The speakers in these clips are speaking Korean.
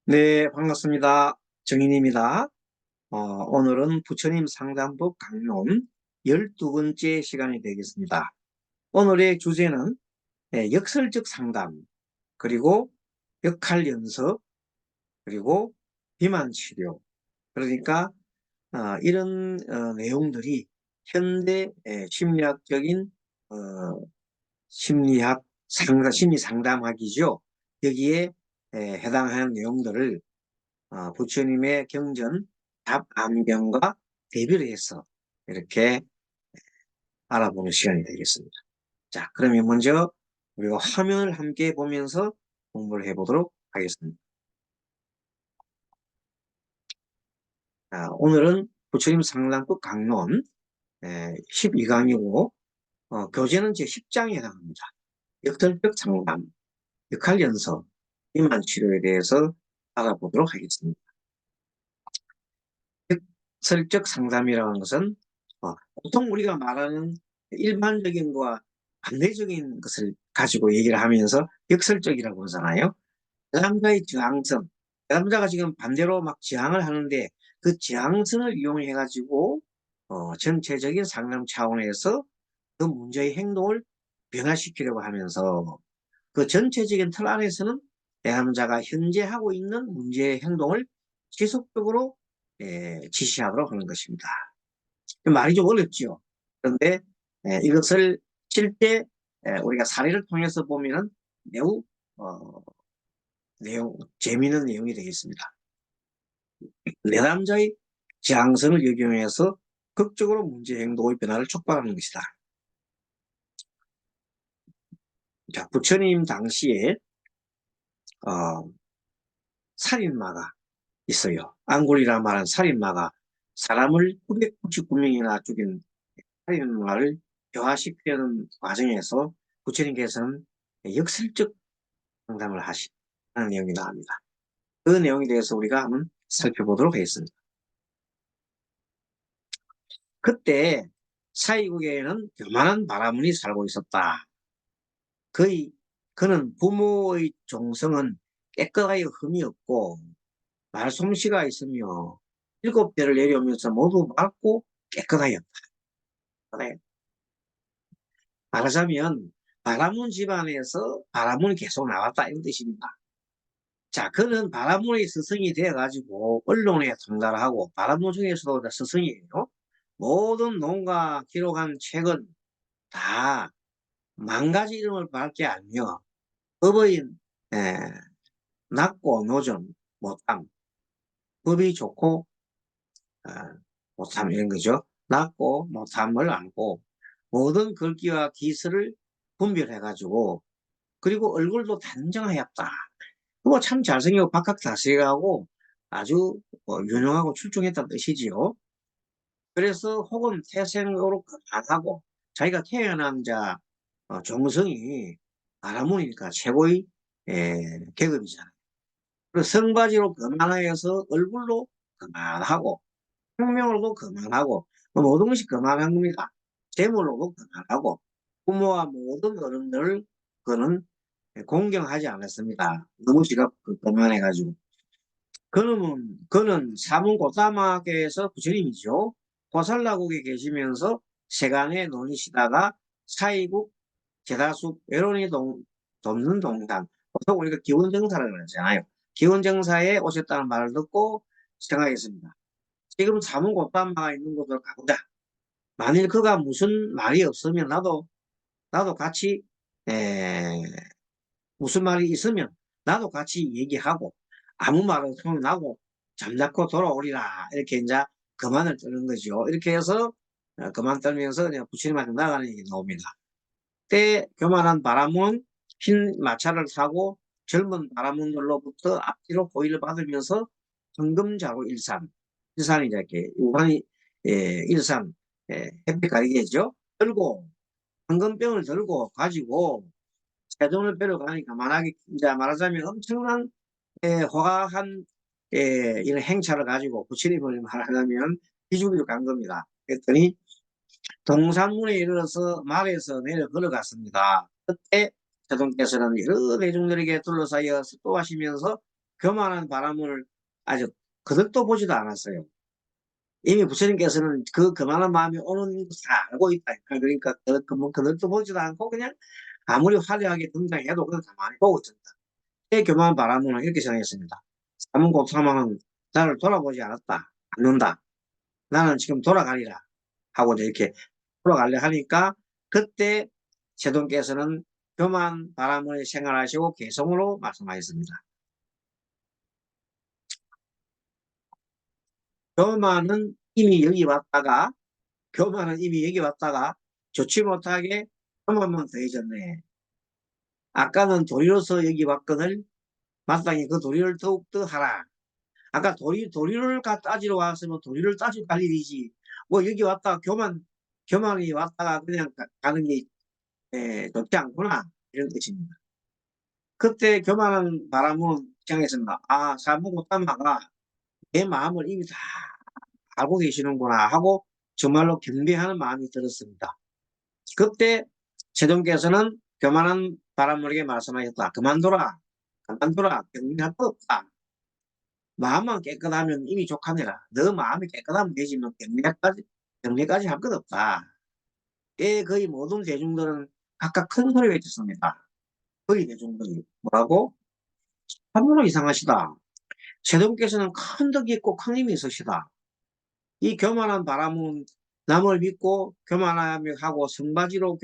네, 반갑습니다. 정인입니다. 오늘은 부처님 상담법 강론 12번째 시간이 되겠습니다. 오늘의 주제는 역설적 상담, 그리고 역할 연습, 그리고 비만 치료. 그러니까 이런 내용들이 현대 심리학적인 어, 심리 상담학이죠. 여기에 해당하는 내용들을 부처님의 경전 답안경과 대비를 해서 이렇게 알아보는 시간이 되겠습니다. 자, 그러면 먼저 우리가 화면을 함께 보면서 공부를 해보도록 하겠습니다. 오늘은 부처님 상담법 강론 12강이고 교재는 제 10장에 해당합니다. 역설적 상담, 역할 연습, 비만 치료에 대해서 알아보도록 하겠습니다. 역설적 상담이라는 것은 보통 우리가 말하는 일반적인 거와 반대적인 것을 가지고 얘기를 하면서 역설적이라고 그러잖아요. 그 남자의 저항성, 그 남자가 지금 반대로 막 저항을 하는데 그 저항성을 이용해 가지고 전체적인 상담 차원에서 그 문제의 행동을 변화시키려고 하면서 그 전체적인 틀 안에서는 내 남자가 현재 하고 있는 문제의 행동을 지속적으로 지시하도록 하는 것입니다. 말이 좀 어렵죠. 그런데 이것을 실제 우리가 사례를 통해서 보면은 매우 어, 재미있는 내용이 되겠습니다. 내남자의 지향성을 역용해서 극적으로 문제 행동의 변화를 촉발하는 것이다. 자, 부처님 당시에 어, 살인마가 있어요. 앙골이라 말한 살인마가 사람을 999명이나 죽인 살인마를 교화시키려는 과정에서 부처님께서는 역설적 상담을 하시는 내용이 나옵니다. 그 내용에 대해서 우리가 한번 살펴보도록 하겠습니다. 그때 사이국에는 교만한 바라문이 살고 있었다. 그는 부모의 종성은 깨끗하여 흠이 없고 말솜씨가 있으며 7대를 내려오면서 모두 맑고 깨끗하였다. 말하자면 바라문 집안에서 바라문이 계속 나왔다 이런 뜻입니다. 자, 그는 바라문의 스승이 되어가지고 언론에 통달하고 바라문 중에서도 스승이에요. 모든 논과 기록한 책은 다 만 가지 이름을 밝게 알며 법의 낮고 노점 못함, 법이 좋고 못함 이런 거죠. 낮고 못함을 알고 모든 글귀와 기술을 분별해가지고 그리고 얼굴도 단정하였다. 그거 참 잘생기고 박학다식하고 아주 유능하고 출중했다는 뜻이지요. 그래서 혹은 태생으로 안 하고 자기가 태어난 자 종성이 바라문이니까 최고의 계급이잖아요. 그리고 성바지로 거만하여서 얼굴로 거만하고 생명으로도 거만하고 모든 것이 거만한 겁니다. 재물로도 거만하고 부모와 모든 어른들을 그는 공경하지 않았습니다. 너무 지가 거만해가지고. 그는 사문 고사마교에서 부처님이죠. 고살라국에 계시면서 세간에 논의시다가 사이국 제다수 외론이 돕는 동당. 보통 우리가 기원정사를 그러잖아요. 기원정사에 오셨다는 말을 듣고 생각했습니다. 지금 사문 고사마가 있는 곳으로 가보자. 만일 그가 무슨 말이 없으면 나도 같이 에, 무슨 말이 있으면 나도 같이 얘기하고 아무 말 없으면 나도 잠자코 돌아오리라 이렇게 이제 그만을 뜨는 거죠. 이렇게 해서 그만 떨면서 그냥 부처님한테 나가는 얘기 나옵니다. 때 교만한 바람은 흰 마차를 타고 젊은 바람은들로부터 앞뒤로 보위를 받으면서 황금자로 일산이 이렇게 우한이 일산 햇빛 가리개죠. 들고 황금병을 들고 가지고 세존을 뵈러 가니까 만약에 이제 말하자면 엄청난 호화한 이런 행차를 가지고 부처님을 말하자면 기죽이로 간 겁니다. 그랬더니 동산문에 이르러서 말에서 내려 걸어갔습니다. 그때 세존께서는 여러 대중들에게 둘러싸여 스도하시면서 교만한 바람을 아직 그득도 보지도 않았어요. 이미 부처님께서는 그 교만한 마음이 오는 것을 다 알고 있다. 그러니까 그득도 보지도 않고 그냥 아무리 화려하게 등장해도 그냥 가만히 보고 있었다. 이 교만한 바람은 이렇게 정했습니다. 사문고사망은 나를 돌아보지 않는다. 나는 지금 돌아가리라 하고 이렇게 돌아가려 하니까 그때 세존께서는 교만 바람을 생활하시고 개성으로 말씀하셨습니다. 교만은 이미 여기 왔다가 좋지 못하게 교만만 더해졌네. 아까는 도리로서 여기 왔거늘 마땅히 그 도리를 더욱더 하라. 아까 도리를 따지러 왔으면 도리를 따지고 갈 일이지. 뭐 여기 왔다가 교만이 왔다가 그냥 가는 게 좋지 않구나. 이런 뜻입니다. 그때 교만한 바람은 입장에서는 사무고타마가 내 마음을 이미 다 알고 계시는구나 하고 정말로 경배하는 마음이 들었습니다. 그때 세종께서는 교만한 바람에게 말씀하셨다. 그만둬라. 경배할 거 없다. 마음만 깨끗하면 이미 족하네라. 너 마음이 깨끗하면 되지 뭐 경례까지 할 것 없다. 거의 모든 대중들은 각각 큰 소리 외쳤습니다. 거의 대중들이 뭐라고? 참으로 이상하시다. 세종께서는 큰 덕이 있고 큰 힘이 있으시다. 이 교만한 바람은 남을 믿고 교만하며 하고 성바지는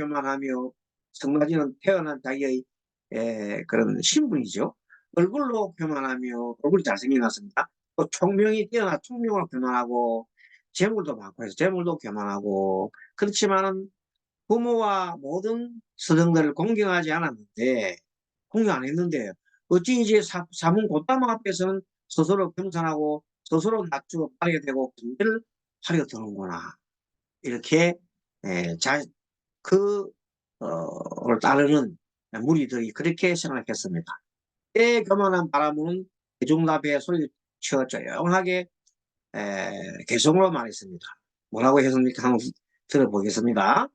태어난 자기의 그런 신분이죠. 얼굴로 교만하며 얼굴이 잘생겨 놨습니다. 또 총명으로 교만하고 재물도 많고 해서 재물도 교만하고 그렇지만은 부모와 모든 스승들을 공경 안 했는데 어찌 이제 사문 고따마 앞에서는 스스로 겸손하고 스스로 낮추고 하게 되고 경계를 하려 드는구나. 이렇게 에, 자, 그, 를 따르는 무리들이 그렇게 생각했습니다. 교만한 바람은 대중납의 소리쳐 조용하게 개성으로 말했습니다. 뭐라고 했습니까? 한번 들어보겠습니다.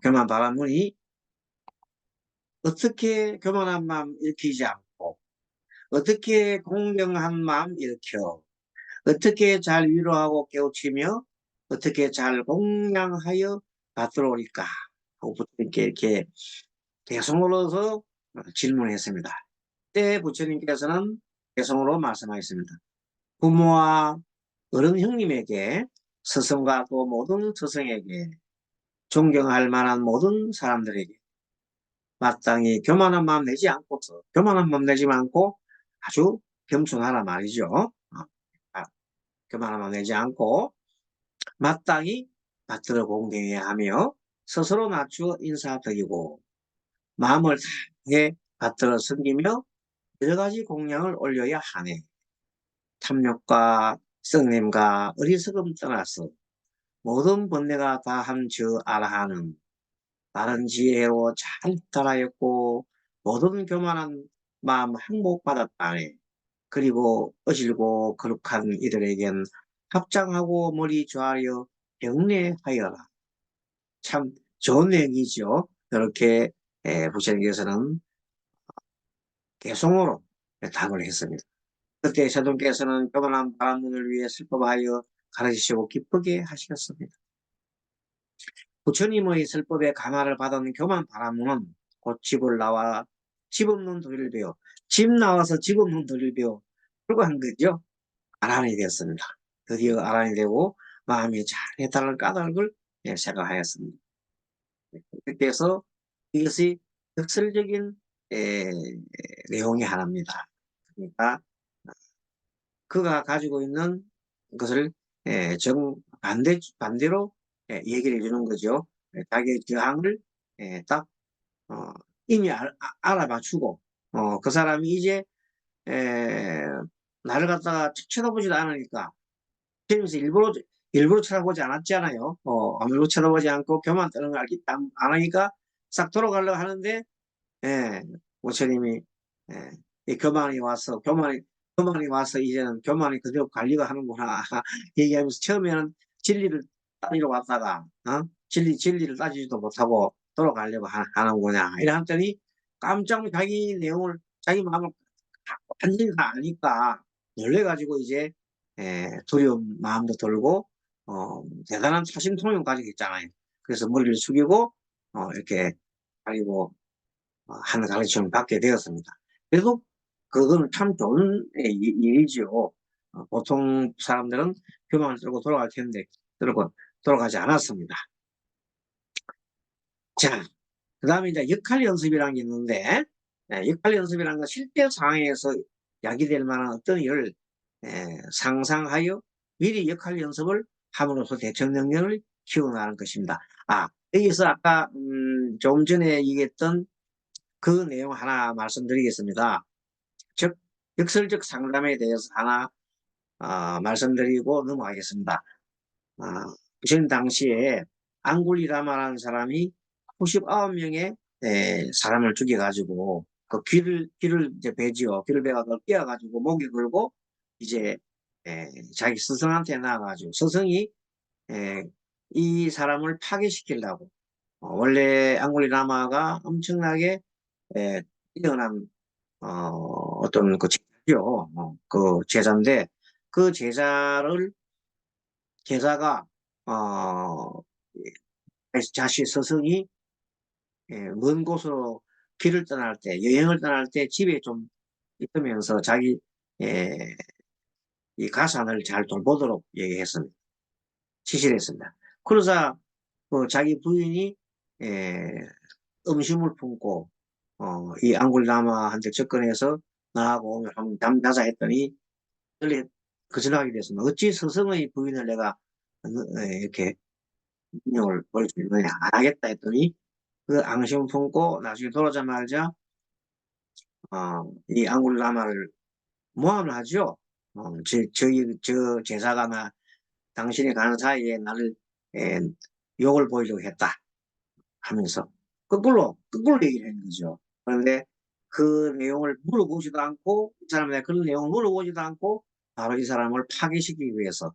교만한 바람이 어떻게 교만한 마음 일으키지 않고 어떻게 공경한 마음 일으켜 어떻게 잘 위로하고 깨우치며 어떻게 잘 공양하여 받들어 오릴까 하고 부처님께 이렇게 개성으로서 질문했습니다. 그때 부처님께서는 개성으로 말씀하셨습니다. 부모와 어른 형님에게 스승과 또 모든 스승에게 존경할 만한 모든 사람들에게 마땅히 교만한 마음 내지 않고 아주 겸손하라 말이죠. 교만한 마음 내지 않고 마땅히 받들어 공경해야 하며 스스로 낮추어 인사드리고 마음을 다해 받들어 섬기며 여러 가지 공양을 올려야 하네. 탐욕과 썩냄과 어리석음 떠나서 모든 번뇌가 다 함저 알아하는 바른 지혜로 잘 따라였고 모든 교만한 마음 항복받았다네. 그리고 어질고 거룩한 이들에겐 합장하고 머리 조아려 경례하여라. 참 좋은 얘기죠. 그렇게 부처님께서는 개성으로 답을 했습니다. 그때 세존께서는 교만한 바람문을 위해 슬퍼하여 가르치시고 기쁘게 하셨습니다. 부처님의 슬법에 감화를 받은 교만 바람문은 곧 집을 나와 집 없는 도리를 배워 집 나와서 집 없는 도리를 배워 불과한 거죠. 아란이 되었습니다. 드디어 아란이 되고 마음이 잘했다는 까닭을 생각하였습니다. 그래서 이것이 역설적인 에, 내용이 하나입니다. 그러니까 그가 가지고 있는 것을 반대로 얘기를 해주는 거죠. 자기의 저항을 딱 이미 알아맞추고 그 사람이 이제 에, 나를 갖다가 쳐다보지도 않으니까 그러면서 일부러 쳐다보지 않았잖아요. 일부러 쳐다보지 않고 교만 뜨는 걸 안 하니까 싹 돌아가려고 하는데 부처님이 이 교만이 와서 이제는 교만이 그대로 관리가 하는구나 얘기하면서 처음에는 진리를 따지러 왔다가 진리를 따지지도 못하고 돌아가려고 하는구나 이래 했더니 깜짝 자기 내용을 자기 마음을 완전히 다 아니까 놀래가지고 이제 두려운 마음도 들고 대단한 사심통용 가지고 있잖아요. 그래서 머리를 숙이고 이렇게 가리고 하는 가르침을 받게 되었습니다. 그래도 그건 참 좋은 일이죠. 보통 사람들은 표만을 들고 돌아갈 텐데 들고 돌아가지 않았습니다. 자, 그 다음에 이제 역할 연습이라는 게 있는데, 역할 연습이라는 건 실제 상황에서 야기될 만한 어떤 일을 상상하여 미리 역할 연습을 함으로써 대처 능력을 키워나가는 것입니다. 여기서 아까 좀 전에 얘기했던 그 내용 하나 말씀드리겠습니다. 즉, 역설적 상담에 대해서 하나 말씀드리고 넘어가겠습니다. 전 당시에 앙굴리라마라는 사람이 99명의 사람을 죽여가지고 그 귀를 이제 베지요. 귀를 베가 그걸 꿰어가지고 목에 걸고 이제 자기 스승한테 나와가지고 스승이 이 사람을 파괴시키려고 원래 앙굴리라마가 엄청나게 뛰어난 어떤 그 제자죠. 그 제자인데 그 제자가 어 자신 스승이 먼 곳으로 길을 떠날 때 여행을 떠날 때 집에 좀 있으면서 자기 예, 이 가산을 잘 돌보도록 얘기했습니다. 지시를 했습니다. 그러자 그 자기 부인이 예, 음심을 품고 이 앙굴라마한테 접근해서 나하고 한번 잠자자 했더니 원래 거절하게 됐습니다. 어찌 스승의 부인을 내가 이렇게 능력을 보일 수 있느냐 안 하겠다 했더니 그 앙심 품고 나중에 돌아오자마자 이 앙굴라마를 모함을 하죠. 저 제사가 당신이 가는 사이에 나를 에, 욕을 보이려고 했다 하면서 거꾸로 얘기를 하는 거죠. 그런데 그 내용을 물어보지도 않고 이 사람한테 그런 내용을 물어보지도 않고 바로 이 사람을 파괴시키기 위해서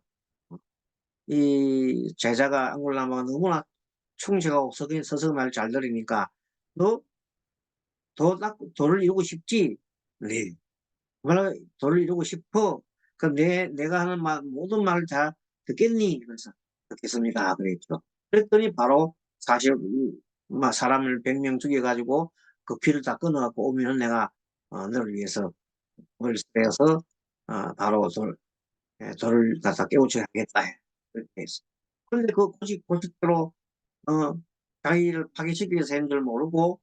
이 제자가 앙골라마가 너무나 충실하고 서서 말 잘 들으니까 너 도를 이루고 싶지? 네. 정말 도를 이루고 싶어. 그럼 내가 하는 모든 말을 다 듣겠니? 그래서 듣겠습니다. 그랬죠. 그랬더니 바로 사실 사람을 100명 죽여가지고 그 피를 다 끊어갖고 오면은 내가 너를 위해서 그걸 빼서 바로 돌을 갖다 깨우쳐 야겠다. 그렇게 했어. 그런데 그 고집대로 어, 자기를 파괴시키기 위해서 했는 줄 모르고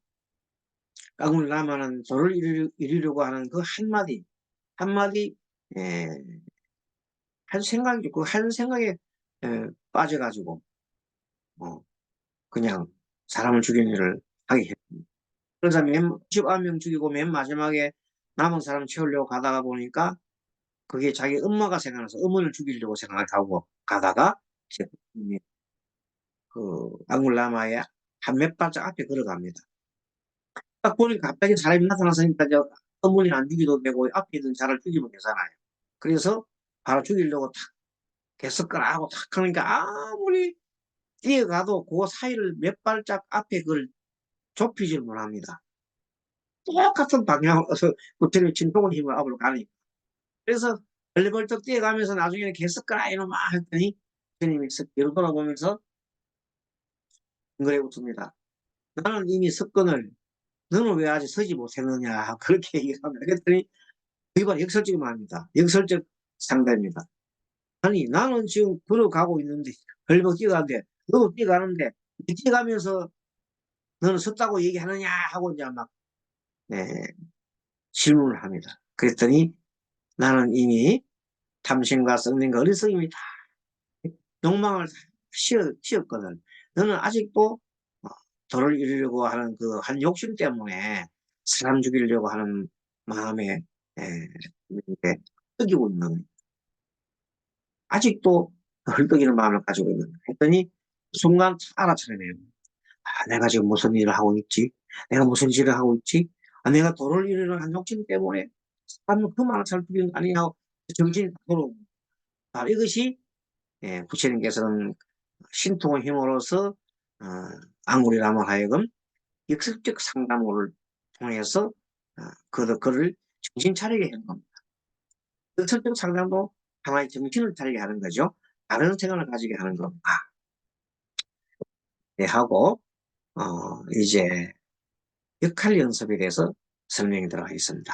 깡을 나면은 돌을 이루려고 하는 그 한마디 에, 한 생각에 빠져가지고 어, 그냥 사람을 죽이는 일을 하게 했습니다. 그래서 19명 죽이고 맨 마지막에 남은 사람 채우려고 가다가 보니까 그게 자기 엄마가 생각나서 어머니를 죽이려고 생각하고 가다가 그 앙굴라마의 한 몇 발짝 앞에 걸어갑니다. 딱 보니까 갑자기 사람이 나타났으니까 어머니는 안 죽여도 되고 앞에 있는 자를 죽이면 되잖아요. 그래서 바로 죽이려고 탁 개석거라 하고 탁 하니까 아무리 뛰어가도 그 사이를 몇 발짝 앞에 그걸 좁히질 못합니다. 똑같은 방향으로 구태를 진동을 힘을 앞으로 가니까. 그래서 벌벌떡 뛰어가면서 나중에는 개석거라 이놈아 했더니 주님이 뒤로 돌아보면서 덩그레 웃습니다. 나는 이미 석권을 너는 왜 아직 서지 못했느냐 그렇게 얘기합니다. 그랬더니 이번 역설적인 말입니다. 역설적 상대입니다. 아니 나는 지금 걸어가고 있는데 벌벌 뛰어가는데 너도 뛰어가는데 뛰어가면서 너는 섰다고 얘기하느냐 하고 이제 막 예, 질문을 합니다. 그랬더니 나는 이미 탐심과 성능과 어리석임이 다 욕망을 다 씌었거든. 너는 아직도 도를 이루려고 하는 그 한 욕심 때문에 사람 죽이려고 하는 마음에 이렇게 뜨기고 있는 아직도 헐떡이는 마음을 가지고 있는 했더니 순간 알아차리네요. 내가 지금 무슨 일을 하고 있지? 내가 무슨 짓을 하고 있지? 내가 도를 이루려는 한 욕심 때문에 사람을 그 말을 잘 죽이는 거 아니냐 고 정신이 돌아오고 이것이 부처님께서는 신통의 힘으로서 앙구리라마 하여금 역설적 상담을 통해서 그를 정신 차리게 하는 겁니다. 그 설정 상담도 하나의 정신을 차리게 하는 거죠. 다른 생각을 가지게 하는 겁니다. 네, 하고 이제 역할 연습에 대해서 설명이 들어가겠습니다.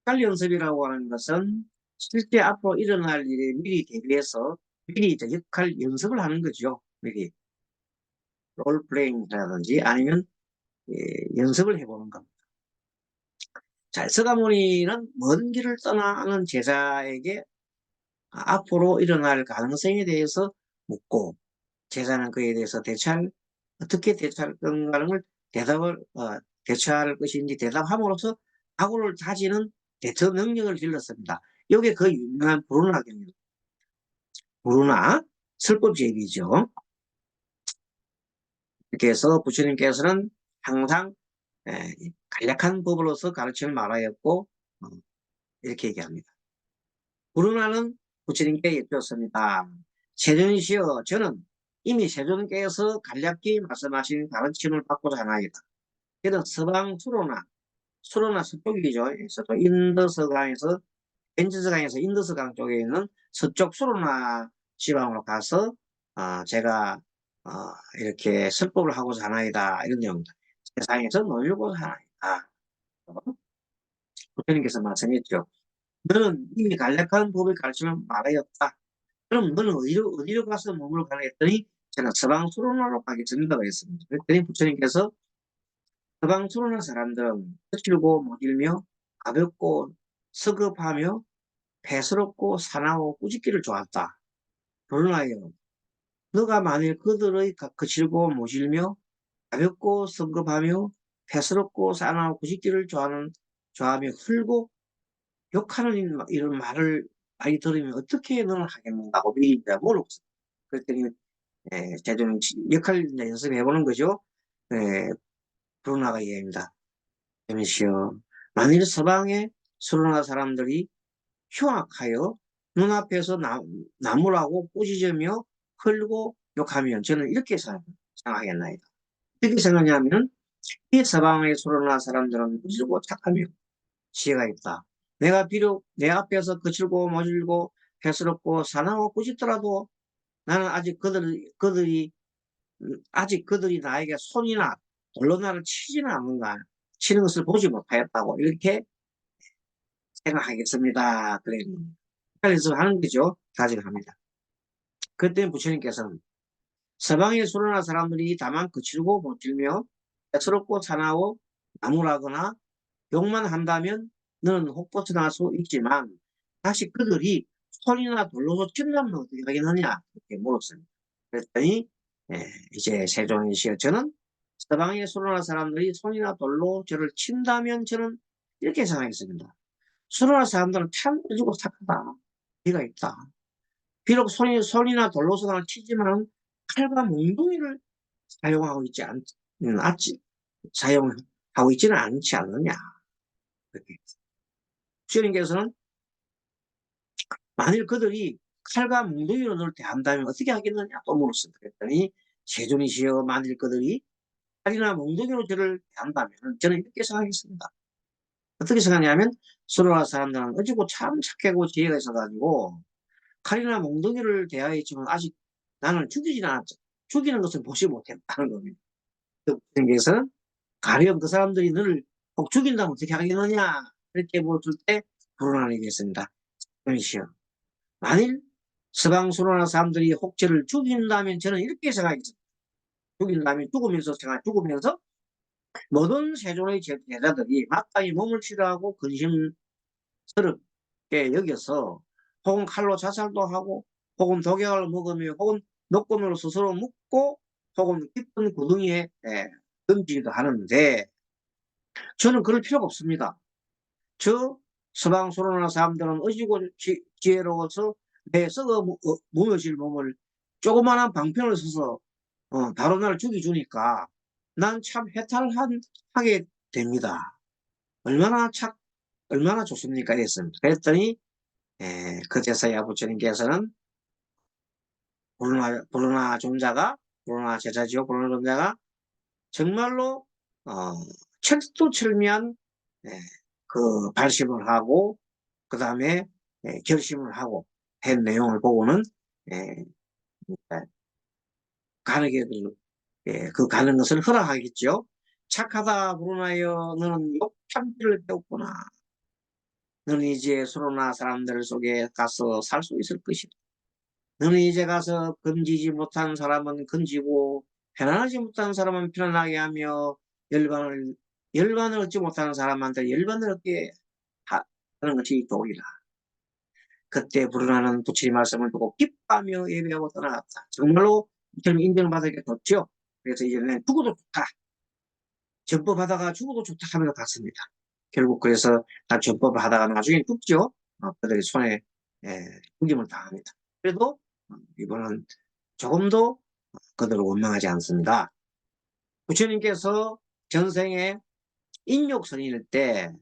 역할 연습이라고 하는 것은 실제 앞으로 일어날 일에 미리 대비해서 미리 역할 연습을 하는 거죠. 미리 롤플레잉이라든지 아니면 연습을 해보는 겁니다. 자, 서가모니는 먼 길을 떠나는 제자에게 앞으로 일어날 가능성에 대해서 묻고 제자는 그에 대해서 어떻게 대처할 건가를 대처할 것인지 대답함으로써 각오를 다지는 대처 능력을 길렀습니다. 이게 그 유명한 브루나경입니다. 브루나 설법제비죠. 이렇게 해서 부처님께서는 항상 간략한 법으로서 가르치는 말하였고 이렇게 얘기합니다. 브루나는 부처님께 여쭈었습니다. 세존이시여, 저는 이미 세존께서 간략히 말씀하신 가르침을 받고자 하나이다. 저는 서방 수로나 서쪽이죠. 서쪽 인더서강에서 벤지스강에서 인더스강 쪽에 있는 서쪽 수로나 지방으로 가서 제가 이렇게 설법을 하고자 하나이다. 이런 내용입니다. 세상에서 놀려고자 하나이다. 부처님께서 말씀했죠. 너는 이미 간략한 법을 가르치면 말하였다. 그럼 너는 어디로 가서 머물러 가나 했더니 저는 서방 수로나로 가게 된다고 했습니다. 그랬더니 부처님께서 서방 수로나 사람들은 거칠고 못일며 가볍고 서급하며 배스럽고 사나워 꾸짖기를 좋아한다. 그러나여 너가 만일 그들의 거칠고 모질며 가볍고 성급하며 배스럽고 사나워 꾸짖기를 좋아하며 흘고 욕하는 이런 말을 많이 들으면 어떻게 너는 하겠는가고 미리 물어봤어요. 그랬더니 제좀 역할 연습해보는 거죠. 브루나가 얘기합니다. 잠시요. 만일 서방의 수로나 사람들이 흉악하여 눈앞에서 나무라고 꾸짖으며 흘고 욕하면 저는 이렇게 생각하겠나이다. 어떻게 생각하냐면 이 서방의 수로나 사람들은 꾸짖고 착하며 지혜가 있다. 내가 비록 내 앞에서 거칠고 모질고 패스럽고 사나워 꾸짖더라도 나는 아직 그들이 나에게 손이나 돌로 나를 치지는 않는가, 치는 것을 보지 못하였다고 이렇게 생각하겠습니다. 그래. 그래서 하는 거죠. 가져갑니다. 그때 부처님께서는 서방의 수로나 사람들이 다만 거칠고 못질며 애스럽고 사나워 나무라거나 욕만 한다면 너는 혹 벗어날 수 있지만 다시 그들이 손이나 돌로 친다면 어떻게 하겠느냐 이렇게 물었습니다. 그랬더니 이제 세존이시여 저는 서방의 수로나 사람들이 손이나 돌로 저를 친다면 저는 이렇게 생각했습니다. 수로나 사람들은 참 어지고 착하다. 비가 있다. 비록 손이나 돌로 서당을 치지만 칼과 몽둥이를 사용하고 사용하고 있지는 않지 않느냐. 그렇게. 주님께서는 만일 그들이 칼과 몽둥이로 너를 대한다면 어떻게 하겠느냐 또 물었습니다. 그랬더니 세존이시여 만일 그들이 칼이나 몽둥이로 저를 대한다면 저는 이렇게 생각했습니다. 어떻게 생각하냐면 수로나 사람들은 어지고 참 착하고 지혜가 있어가지고 칼이나 몽둥이를 대하였지만 아직 나는 죽이지는 않았죠. 죽이는 것을 보지 못했다는 겁니다. 그래서 가령 그 사람들이 너를 꼭 죽인다면 어떻게 하겠느냐 이렇게 물었을 때 불안하게 됐습니다. 그러시오. 만일 서방수로나 사람들이 혹 저를 죽인다면 저는 이렇게 생각했습니다. 죽인다면 죽으면서 모든 세존의 제자들이 마땅히 몸을 치료하고 근심스럽게 여겨서 혹은 칼로 자살도 하고 혹은 독약을 먹으며 혹은 노건으로 스스로 묻고 혹은 깊은 구덩이에 던지기도 하는데 저는 그럴 필요가 없습니다. 저 서방수로나 사람들은 어지고 지혜로워서 내 썩어 무너질 몸을 조그마한 방편을 써서 바로 나를 죽여주니까 난 참 해탈하게 됩니다. 얼마나 좋습니까? 했습니다. 그랬더니 그제서야 부처님께서는 브루나 제자지요. 브루나 존자가 정말로 철두철미한 그 발심을 하고 그 다음에 결심을 하고 한 내용을 보고는 그 가는 것을 허락하겠죠. 착하다 브루나이어 너는 욕참기를 배웠구나. 너는 이제 수로나 사람들 속에 가서 살 수 있을 것이다. 너는 이제 가서 건지지 못한 사람은 건지고 편안하지 못한 사람은 편안하게 하며 열반을 얻지 못하는 사람한테 열반을 얻게 하는 것이 도리라. 그때 불어나는 부처님 말씀을 두고 기뻐하며 예배하고 떠나갔다. 정말로 부처님 인정받으게 좋죠. 그래서 이제는 죽어도 좋다. 전법하다가 죽어도 좋다 하면서 갔습니다. 결국 그래서 다 전법을 하다가 나중에 죽죠. 그들의 손에 죽임을 당합니다. 그래도 이번은 조금도 그들을 원망하지 않습니다. 부처님께서 전생에 인욕선인일 때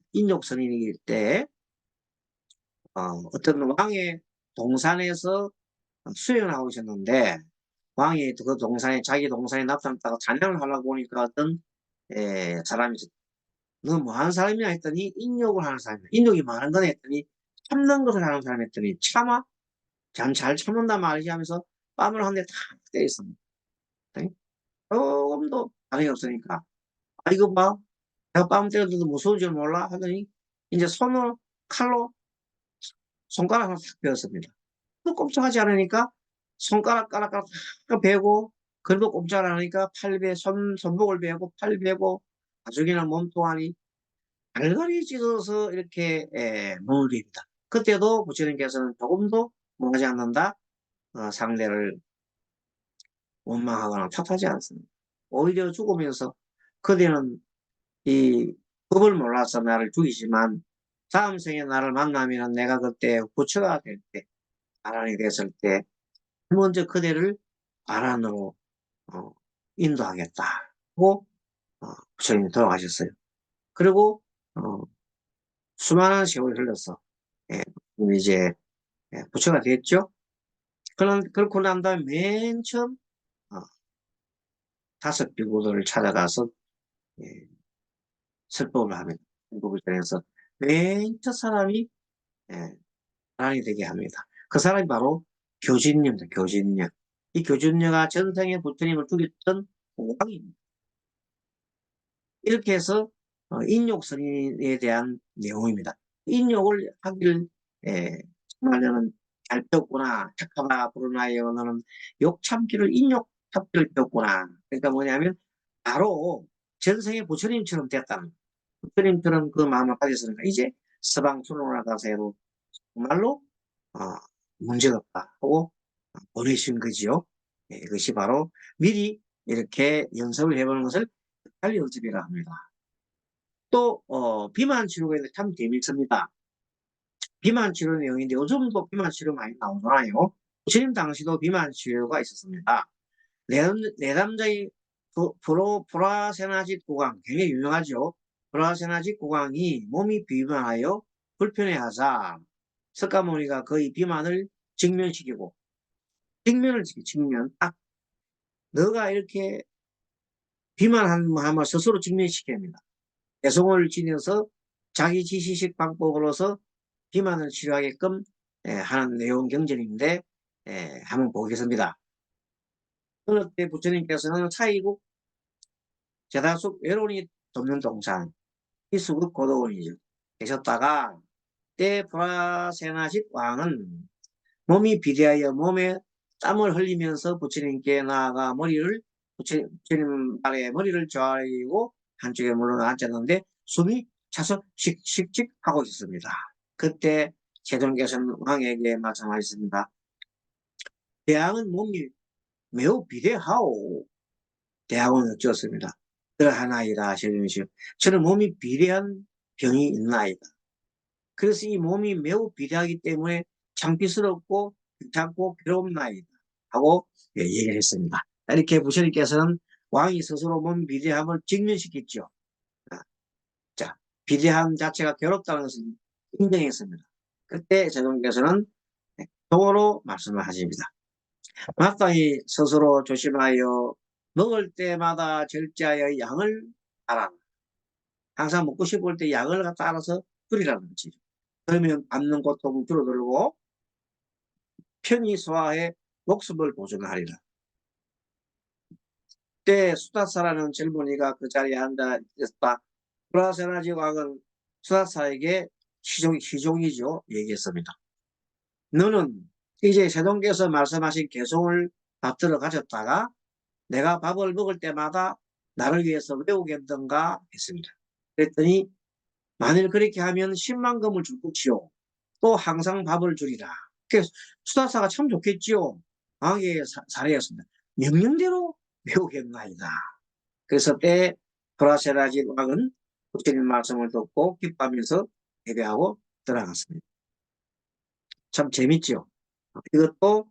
어떤 왕의 동산에서 수행을 하고 있었는데 왕이 그 동산에 자기 동산에 나타났다가 찬양을 하려고 보니까 어떤 사람이 너 뭐 하는 사람이냐 했더니 인욕을 하는 사람이야. 인욕이 많은 거네 했더니 참는 것을 하는 사람 했더니 참아? 잘 참는다 말이지 하면서 뺨을 한 대 탁 때렸습니다. 조금도 반응이 없으니까 아 이거 봐 내가 뺨 때려도 무서운 줄 몰라 하더니 이제 칼로 손가락 하나 탁 베었습니다. 또 꼼짝하지 않으니까 손가락 까락까락 탁 베고 그래도 꼼짝 안 하니까 손목을 베고 팔 베고 나중에는 몸뚱아리 갈갈이 찢어서 이렇게 몸을 빕니다. 그때도 부처님께서는 조금도 뭐하지 않는다. 상대를 원망하거나 탓하지 않습니다. 오히려 죽으면서 그대는 이 법을 몰라서 나를 죽이지만 다음 생에 나를 만나면 내가 그때 부처가 될 때, 아란이 됐을 때 먼저 그대를 아란으로 인도하겠다 하고 부처님이 돌아가셨어요. 그리고 수많은 세월이 흘러서 이제 부처가 됐죠. 그렇고 난 다음에 맨 처음 다섯 비구들을 찾아가서 설법을 합니다. 설법을 전해서 맨 첫 사람이 아란이 되게 합니다. 그 사람이 바로 교진녀입니다. 교진녀. 이 교진녀가 전생에 부처님을 죽였던 왕입니다. 이렇게 해서 인욕선인에 대한 내용입니다. 인욕을 하기를 정말로는 잘 배웠구나. 착하다 부르나요. 너는 욕 참기를 인욕 참기를 배웠구나. 그러니까 뭐냐면 바로 전생에 부처님처럼 됐다는 부처님처럼 그 마음을 가졌으니까 이제 서방 수로나 가서도 정말로 어, 문제가 없다 하고 보내신 거지요. 이것이 바로 미리 이렇게 연습을 해보는 것을 빨리 연습이라 합니다. 또 비만 치료가 있는데 참 재밌습니다. 비만 치료 내용인데 요즘도 비만 치료 많이 나오잖아요. 부처님 당시도 비만 치료가 있었습니다. 내담자의 브라세나짓 고강 굉장히 유명하죠. 브라세나짓 고강이 몸이 비만하여 불편해하자 석가모니가 거의 비만을 직면시키고 직면 딱 너가 이렇게 비만하면 스스로 직면시켜야 합니다. 배송을 지녀서 자기 지시식 방법으로서 비만을 치료하게끔 하는 내용 경전인데 한번 보겠습니다. 어느 때 부처님께서는 차이국 제다숙 외로운이 돕는 동산 이수국 고도원이죠. 계셨다가 때 브라세나식 왕은 몸이 비대하여 몸에 땀을 흘리면서 부처님께 나아가 부처님 발에 머리를 좌리고 한쪽에 물러나 앉았는데 숨이 차서 씩씩씩 하고 있었습니다. 그때 세종께서는 왕에게 말씀하셨습니다. 대왕은 몸이 매우 비대하오. 대왕은 어쩌었습니다. 그러하나이다. 세종이시여. 저는 몸이 비대한 병이 있나이다. 그래서 이 몸이 매우 비대하기 때문에 창피스럽고 귀찮고 괴롭나이다. 하고 얘기를 했습니다. 이렇게 부처님께서는 왕이 스스로 몸 비대함을 직면시켰죠. 자, 비대함 자체가 괴롭다는 것을 인정했습니다. 그때 세종께서는 동어로 말씀을 하십니다. 마땅히 스스로 조심하여 먹을 때마다 절제하여 양을 알아. 항상 먹고 싶을 때 약을 갖다 알아서 끓이라는 거지. 그러면 받는 고통은 줄어들고 편히 소화해 목숨을 보존하리라. 그때 수다사라는 젊은이가 그 자리에 앉아 있었다. 브라세나지 왕은 수다사에게 시종이죠. 얘기했습니다. 너는 이제 세종께서 말씀하신 개송을 받들어 가졌다가 내가 밥을 먹을 때마다 나를 위해서 외우겠던가 했습니다. 그랬더니 만일 그렇게 하면 10만 금을 줄 것이요. 또 항상 밥을 주리라. 수다사가 참 좋겠지요. 왕에게 사례였습니다. 명령대로 외우겠나이다. 그래서 때 브라세라지 왕은 부처님 말씀을 듣고 기뻐하면서 예배하고 들어갔습니다. 참 재밌죠. 이것도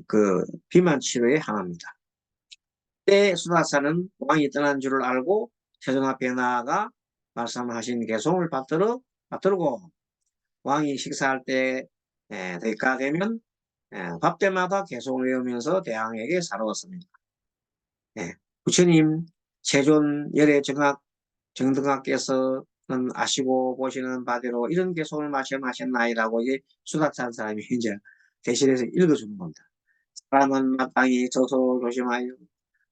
그 비만 치료의 하나입니다. 때 수다사는 왕이 떠난 줄을 알고 세종 앞에 나아가 말씀하신 개송을 받들고 왕이 식사할 때 대가 되면 밥 때마다 개송을 외우면서 대왕에게 사러웠습니다. 부처님 세존 열애 정등학께서는 아시고 보시는 바대로 이런 개송을 말씀하셨나이라고 이제 수다사한 사람이 이제 대신해서 읽어주는 겁니다. 사람은 마땅히 저소를 조심하여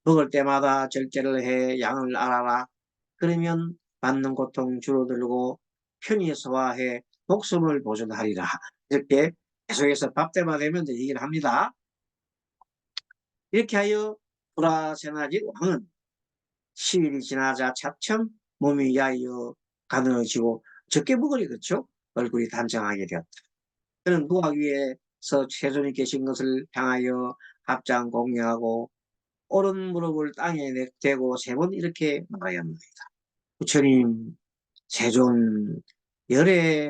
먹을 때마다 절제를 해 양을 알아라. 그러면 받는 고통 줄어들고 편히 소화해 목숨을 보존하리라. 이렇게 계속해서 밥 때마다 되면 얘기를 합니다. 이렇게 하여 브라세나지 왕은 10일이 지나자 차츰 몸이 야이어 가늘어지고 적게 먹으리 그렇죠? 얼굴이 단정하게 되었다. 그는 누악 위에서 세존이 계신 것을 향하여 합장 공양하고 오른 무릎을 땅에 대고 3번 이렇게 말하였나이다. 부처님 세존 열애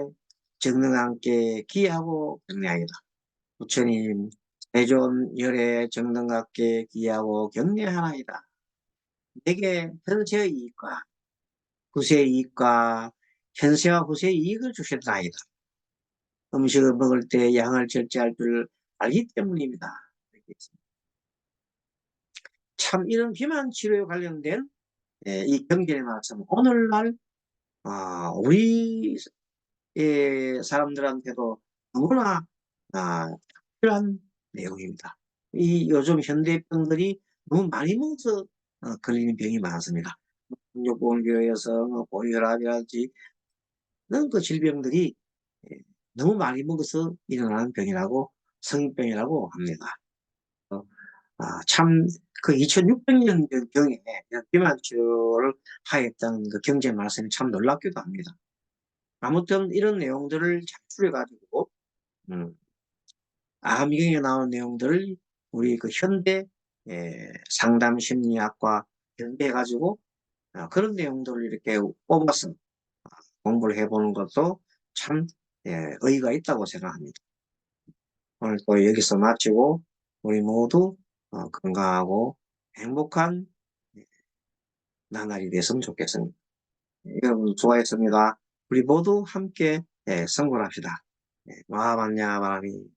정등함께 기하고 경례하이다. 부처님 세존 열애 정등함께 기하고 경례하나이다. 내게 현세의 이익과 후세의 이익과 현세와 후세의 이익을 주셨나이다. 음식을 먹을 때 양을 절제할 줄 알기 때문입니다. 참 이런 비만 치료에 관련된 이 경전의 말씀 오늘날 우리 사람들한테도 너무나 필요한 내용입니다. 이 요즘 현대병들이 너무 많이 먹어서 걸리는 병이 많습니다. 근육보험교에서 고혈압이라든지 이런 그 질병들이 너무 많이 먹어서 일어나는 병이라고 성인병이라고 합니다. 참 그 2600년 경에 비만 치료를 하였던 그 경제 말씀이 참 놀랍기도 합니다. 아무튼 이런 내용들을 작출해가지고 암경에 나온 내용들을 우리 그 현대 상담 심리학과 연계해가지고 그런 내용들을 이렇게 뽑아서 공부를 해보는 것도 참 의의가 있다고 생각합니다. 오늘 또 여기서 마치고 우리 모두 건강하고 행복한 나날이 됐으면 좋겠습니다. 여러분 수고하셨습니다. 우리 모두 함께 성불합시다. 마하반야바라미